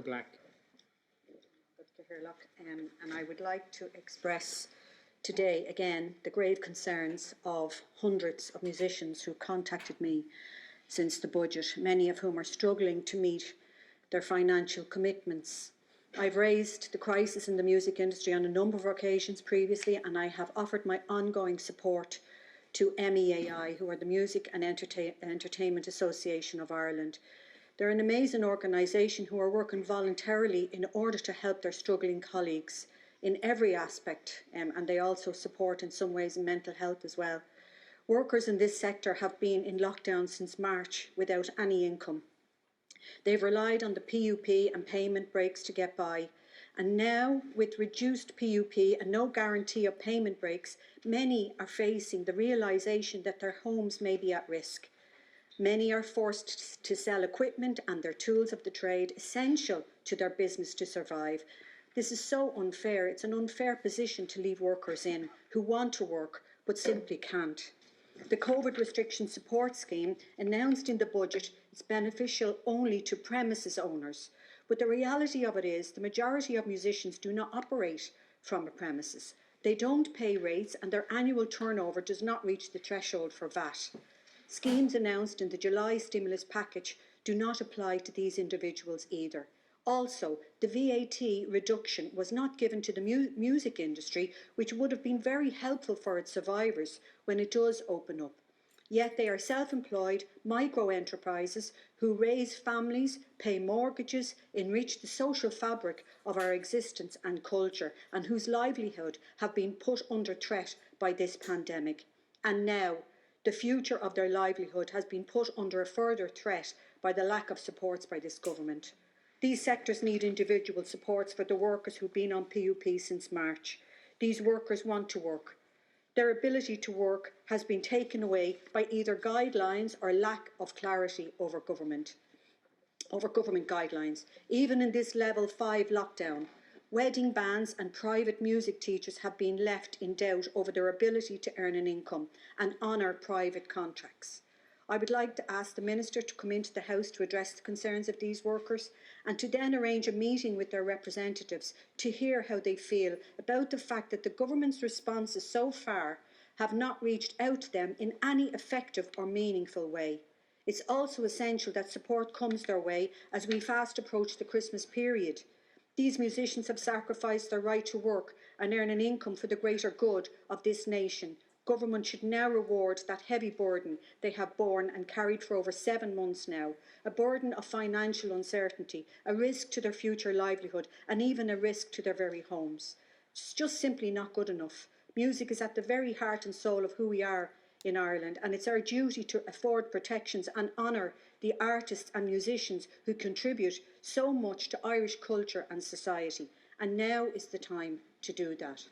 Black. And I would like to express today again the grave concerns of hundreds of musicians who contacted me since the budget, many of whom are struggling to meet their financial commitments. I've raised the crisis in the music industry on a number of occasions previously, and I have offered my ongoing support to MEAI, who are the Music and Entertainment Association of Ireland. They're an amazing organisation who are working voluntarily in order to help their struggling colleagues in every aspect, and they also support in some ways mental health as well. Workers in this sector have been in lockdown since March without any income. They've relied on the PUP and payment breaks to get by. And now, with reduced PUP and no guarantee of payment breaks, many are facing the realisation that their homes may be at risk. Many are forced to sell equipment and their tools of the trade, essential to their business to survive. This is so unfair. It's an unfair position to leave workers in who want to work but simply can't. The COVID restriction support scheme announced in the budget is beneficial only to premises owners. But the reality of it is the majority of musicians do not operate from a premises. They don't pay rates and their annual turnover does not reach the threshold for VAT. Schemes announced in the July stimulus package do not apply to these individuals either. Also, the VAT reduction was not given to the music industry, which would have been very helpful for its survivors when it does open up. Yet they are self-employed micro-enterprises who raise families, pay mortgages, enrich the social fabric of our existence and culture, and whose livelihood have been put under threat by this pandemic. And now, the future of their livelihood has been put under a further threat by the lack of supports by this government. These sectors need individual supports for the workers who've been on PUP since March. These workers want to work. Their ability to work has been taken away by either guidelines or lack of clarity over government guidelines. Even in this level 5 lockdown, wedding bands and private music teachers have been left in doubt over their ability to earn an income and honour private contracts. I would like to ask the Minister to come into the House to address the concerns of these workers and to then arrange a meeting with their representatives to hear how they feel about the fact that the government's responses so far have not reached out to them in any effective or meaningful way. It's also essential that support comes their way as we fast approach the Christmas period. These musicians have sacrificed their right to work and earn an income for the greater good of this nation. Government should now reward that heavy burden they have borne and carried for over 7 months now, a burden of financial uncertainty, a risk to their future livelihood and even a risk to their very homes. It's just simply not good enough. Music is at the very heart and soul of who we are in Ireland, and it's our duty to afford protections and honour the artists and musicians who contribute so much to Irish culture and society. And now is the time to do that.